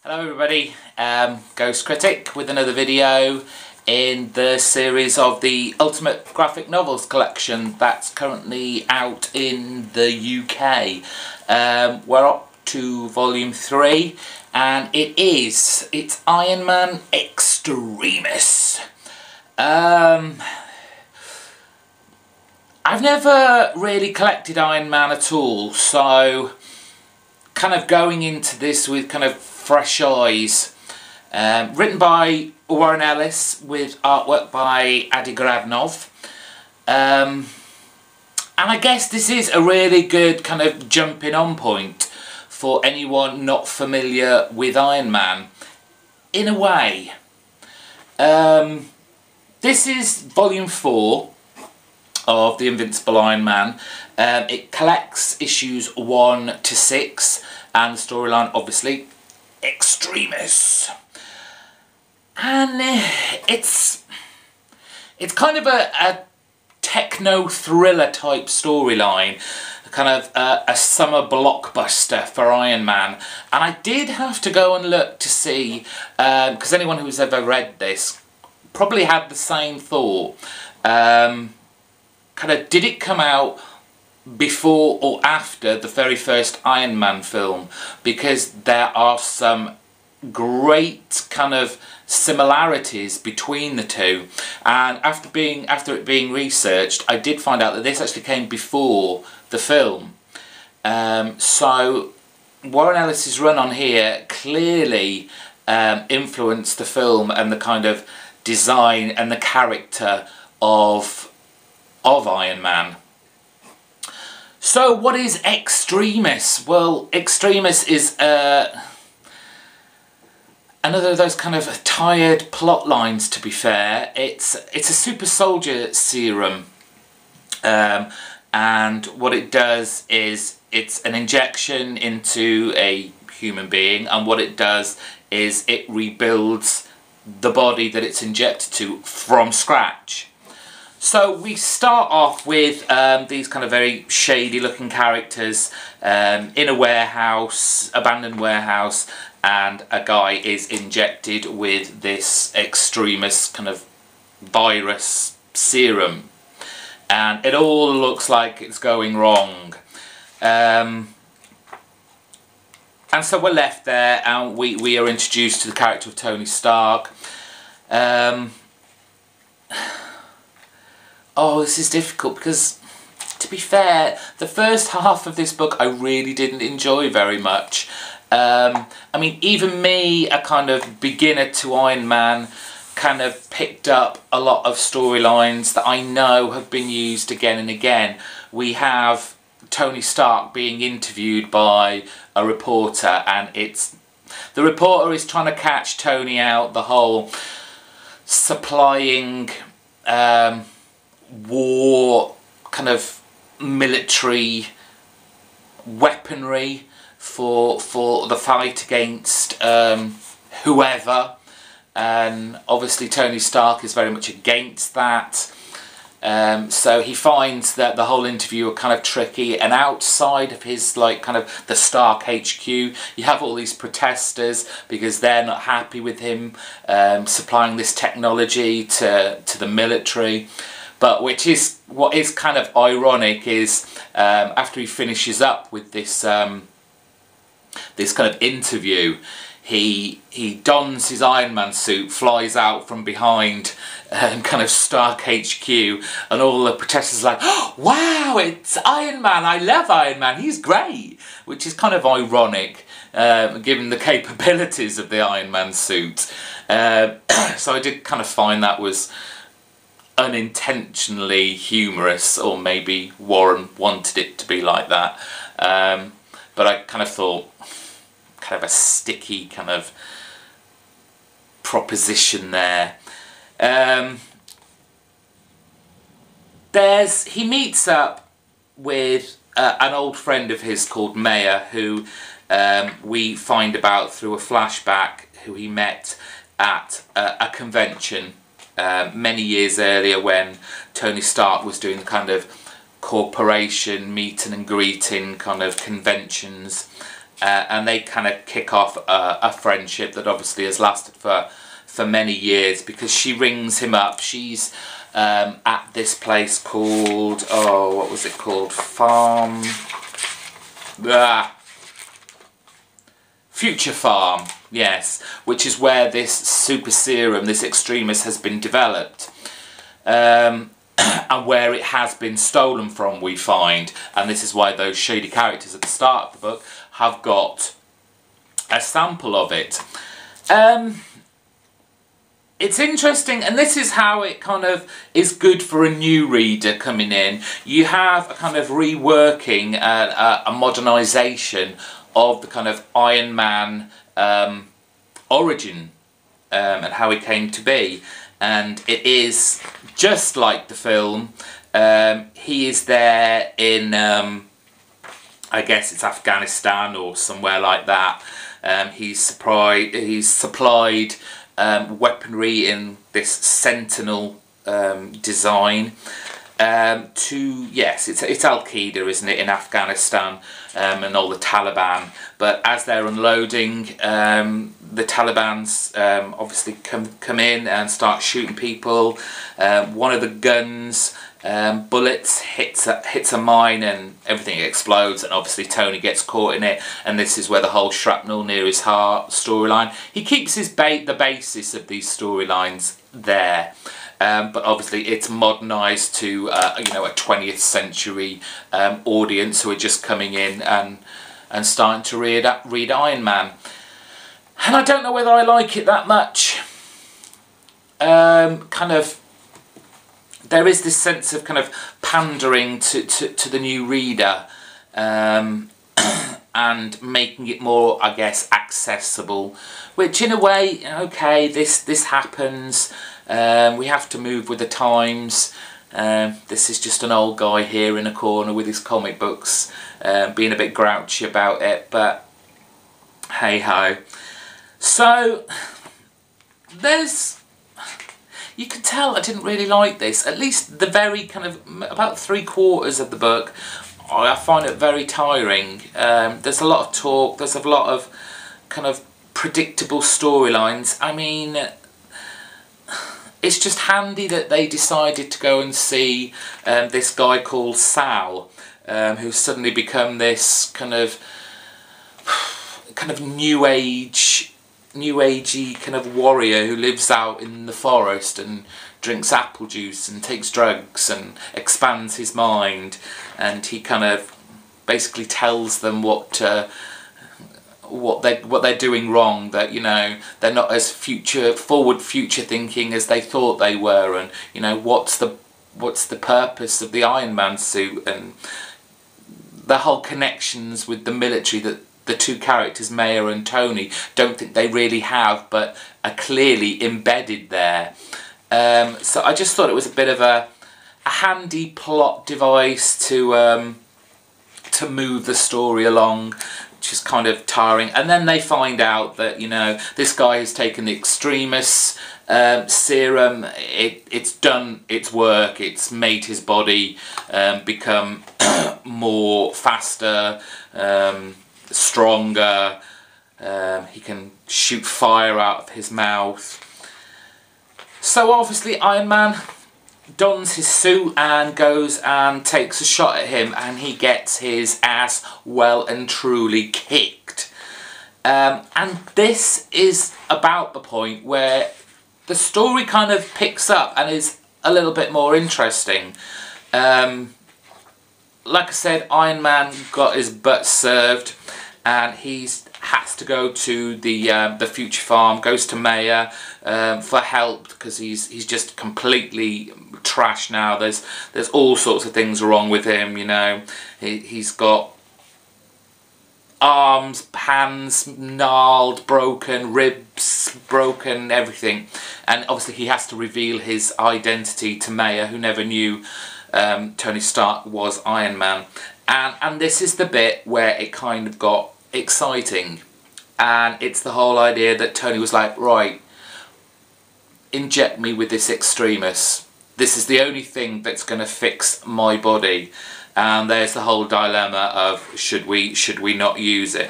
Hello everybody, Ghost Critic with another video in the series of the Ultimate Graphic Novels collection that's currently out in the UK. We're up to volume 3 and it's Iron Man Extremis. I've never really collected Iron Man at all, so kind of going into this with kind of fresh eyes. Written by Warren Ellis with artwork by Adi Gradnov. And I guess this is a really good kind of jumping on point for anyone not familiar with Iron Man, in a way. This is volume 4 of The Invincible Iron Man. It collects issues 1 to 6 and the storyline obviously Extremis. And it's kind of a techno thriller type storyline, kind of a summer blockbuster for Iron Man. And I did have to go and look to see, because anyone who's ever read this probably had the same thought. Kind of, did it come out before or after the very first Iron Man film? Because there are some great kind of similarities between the two, and after it being researched, I did find out that this actually came before the film. So Warren Ellis's run on here clearly influenced the film and the kind of design and the character of Iron Man. So what is Extremis? Well, Extremis is another of those kind of tired plot lines, to be fair. It's a super soldier serum, and what it does is it's an injection into a human being, and what it does is it rebuilds the body that it's injected to from scratch. So we start off with these kind of very shady looking characters in a warehouse, abandoned warehouse, and a guy is injected with this Extremis kind of virus serum. And it all looks like it's going wrong. And so we're left there and we are introduced to the character of Tony Stark. Oh, this is difficult because, to be fair, the first half of this book I really didn't enjoy very much. I mean, even me, a kind of beginner to Iron Man, kind of picked up a lot of storylines that I know have been used again and again. We have Tony Stark being interviewed by a reporter, and the reporter is trying to catch Tony out the whole supplying war kind of military weaponry for the fight against whoever, and obviously Tony Stark is very much against that. So he finds that the whole interview are kind of tricky, and outside of his like kind of the Stark HQ you have all these protesters because they're not happy with him supplying this technology to the military. But what is kind of ironic is after he finishes up with this this kind of interview, he dons his Iron Man suit, flies out from behind kind of Stark HQ, and all the protesters are like, oh, wow, it's Iron Man, I love Iron Man, he's great, which is kind of ironic given the capabilities of the Iron Man suit. So I did kind of find that was unintentionally humorous, or maybe Warren wanted it to be like that. But I kind of thought, kind of a sticky kind of proposition there. He meets up with an old friend of his called Maya, who we find about through a flashback, who he met at a convention many years earlier when Tony Stark was doing the kind of corporation meeting and greeting kind of conventions and they kind of kick off a friendship that obviously has lasted for many years, because she rings him up. She's at this place called, oh, what was it called? Future Farm, yes, which is where this super serum, this Extremis, has been developed. And where it has been stolen from, we find. And this is why those shady characters at the start of the book have got a sample of it. It's interesting, and this is how it kind of is good for a new reader coming in. You have a kind of reworking, a modernisation of the kind of Iron Man origin and how he came to be. And it is just like the film. He is there in, I guess it's Afghanistan or somewhere like that. He's supplied weaponry in this Sentinel design yes, it's Al-Qaeda, isn't it, in Afghanistan, and all the Taliban. But as they're unloading, the Taliban's obviously come in and start shooting people. One of the guns, bullets hits a mine and everything explodes, and obviously Tony gets caught in it, and this is where the whole shrapnel near his heart storyline. He keeps the basis of these storylines there. But obviously it's modernised to you know, a 20th century audience who are just coming in and starting to read Iron Man. And I don't know whether I like it that much. Kind of, there is this sense of kind of pandering to the new reader, and making it more, I guess, accessible. Which in a way, okay, this happens. We have to move with the times. This is just an old guy here in a corner with his comic books, being a bit grouchy about it, but hey ho. So you can tell I didn't really like this. At least the very kind of, about 3/4 of the book, I find it very tiring. There's a lot of talk, there's a lot of kind of predictable storylines. I mean, it's just handy that they decided to go and see this guy called Sal, who's suddenly become this kind of new agey kind of warrior who lives out in the forest and drinks apple juice and takes drugs and expands his mind, and he kind of basically tells them what they're doing wrong, that, you know, they're not as future thinking as they thought they were, and, you know, what's the purpose of the Iron Man suit, and the whole connections with the military that the two characters, Maya and Tony, don't think they really have, but are clearly embedded there. So I just thought it was a bit of a handy plot device to move the story along, which is kind of tiring. And then they find out that, you know, this guy has taken the Extremis serum. It's done its work. It's made his body become more faster, stronger. He can shoot fire out of his mouth. So obviously Iron Man dons his suit and goes and takes a shot at him, and he gets his ass well and truly kicked. And this is about the point where the story kind of picks up and is a little bit more interesting. Like I said, Iron Man got his butt served, and has to go to the Future Farm, goes to Maya for help, because he's just completely trash now. There's all sorts of things wrong with him, you know. He's got arms, hands gnarled, broken, ribs broken, everything. And obviously he has to reveal his identity to Maya, who never knew Tony Stark was Iron Man. And this is the bit where it kind of got exciting, and it's the whole idea that Tony was like, right, inject me with this Extremis. This is the only thing that's going to fix my body. And there's the whole dilemma of should we not use it.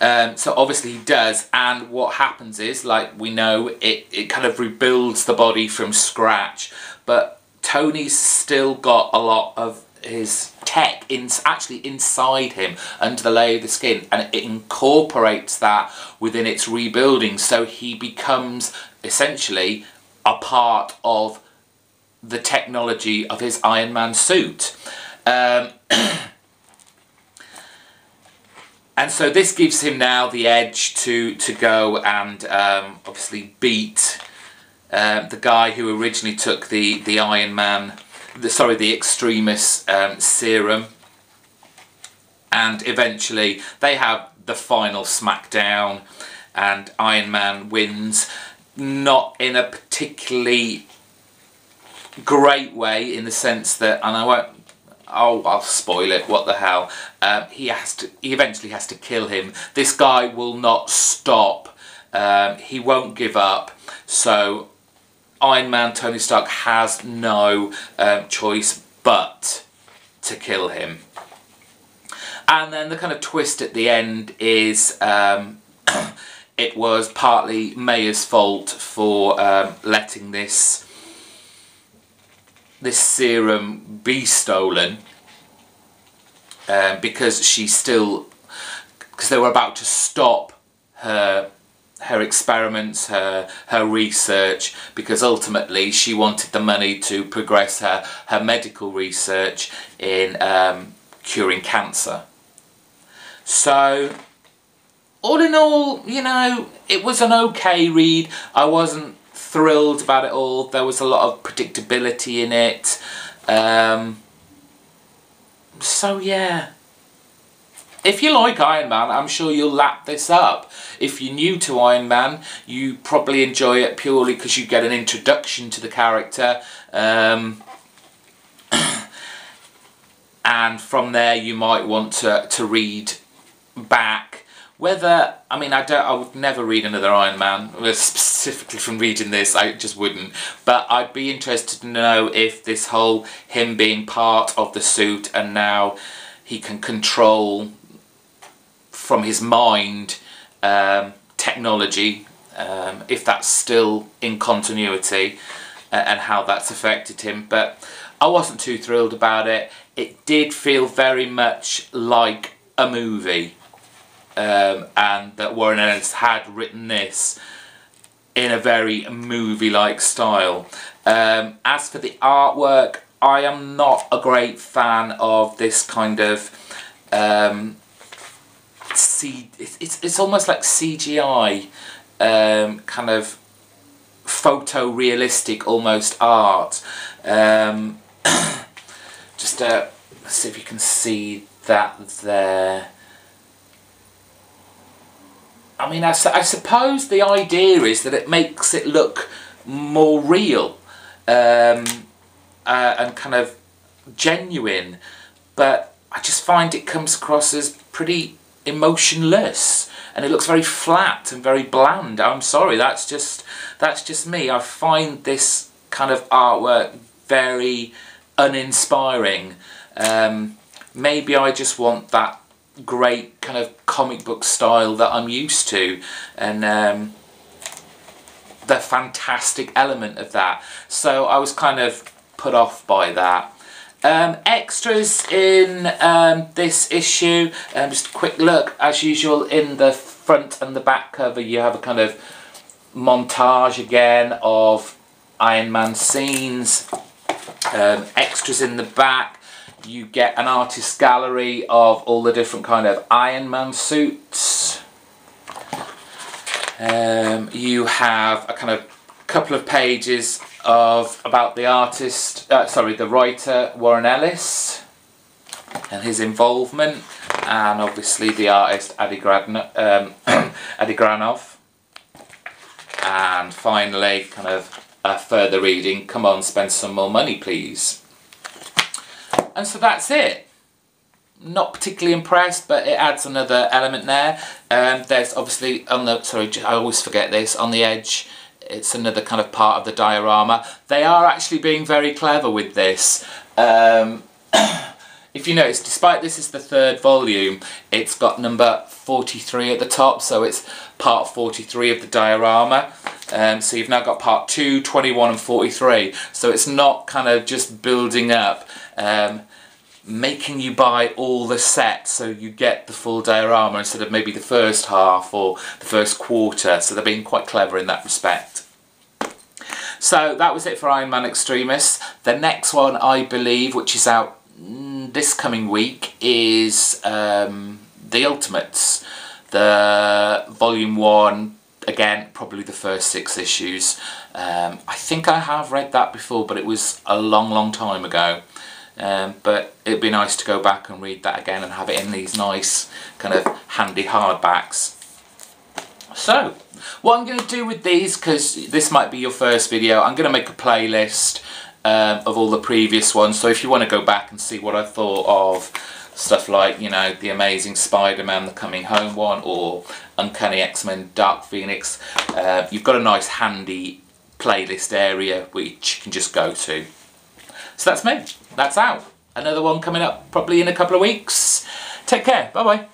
So obviously he does, and what happens is, like we know, it kind of rebuilds the body from scratch, but Tony's still got a lot of his tech actually inside him, under the layer of the skin, and it incorporates that within its rebuilding, so he becomes essentially a part of the technology of his Iron Man suit. And so this gives him now the edge to go and obviously beat the guy who originally took the Iron Man, the Extremis serum, and eventually they have the final smackdown, and Iron Man wins, not in a particularly great way, in the sense that, and I won't, I'll spoil it, what the hell, he eventually has to kill him. This guy will not stop, he won't give up, so Iron Man, Tony Stark, has no choice but to kill him. And then the kind of twist at the end is it was partly Maya's fault for letting this serum be stolen, because they were about to stop her experiments, her research, because ultimately she wanted the money to progress her medical research in curing cancer. So all in all, you know, it was an okay read. I wasn't thrilled about it all. There was a lot of predictability in it. So yeah, if you like Iron Man, I'm sure you'll lap this up. If you're new to Iron Man, you probably enjoy it purely because you get an introduction to the character, and from there you might want to read back. Whether, I mean, I would never read another Iron Man, specifically from reading this, I just wouldn't. But I'd be interested to know if this whole him being part of the suit and now he can control from his mind technology, if that's still in continuity, and how that's affected him. But I wasn't too thrilled about it. It did feel very much like a movie. And that Warren Ellis had written this in a very movie-like style. As for the artwork, I am not a great fan of this kind of it's almost like CGI, kind of photorealistic almost art. Just let's see if you can see that there. I mean, I suppose the idea is that it makes it look more real, and kind of genuine, but I just find it comes across as pretty emotionless, and it looks very flat and very bland. I'm sorry, that's just me. I find this kind of artwork very uninspiring. Maybe I just want that great kind of comic book style that I'm used to, and the fantastic element of that. So I was kind of put off by that. Extras in this issue, just a quick look, as usual, in the front and the back cover you have a kind of montage again of Iron Man scenes. Extras in the back, you get an artist gallery of all the different kind of Iron Man suits. You have a kind of couple of pages about the artist, the writer Warren Ellis and his involvement, and obviously the artist Adi Granov. And finally, kind of a further reading, come on, spend some more money please. And so that's it. Not particularly impressed, but it adds another element there. There's obviously on the, sorry, I always forget this, on the edge, it's another kind of part of the diorama. They are actually being very clever with this. if you notice, despite this is the 3rd volume, it's got number 43 at the top, so it's part 43 of the diorama. So you've now got part 2, 21 and 43. So it's not kind of just building up, making you buy all the sets so you get the full diorama instead of maybe the first half or the first quarter. So they're being quite clever in that respect. So that was it for Iron Man Extremis. The next one, I believe, which is out this coming week, is The Ultimates. The volume 1, again, probably the first 6 issues. I think I have read that before, but it was a long time ago. But it'd be nice to go back and read that again and have it in these nice kind of handy hardbacks. So, what I'm going to do with these, because this might be your first video, I'm going to make a playlist of all the previous ones. So if you want to go back and see what I thought of stuff like, you know, The Amazing Spider-Man, the Coming Home one, or Uncanny X-Men Dark Phoenix, you've got a nice handy playlist area which you can just go to. So that's me. That's out. Another one coming up probably in a couple of weeks. Take care. Bye bye.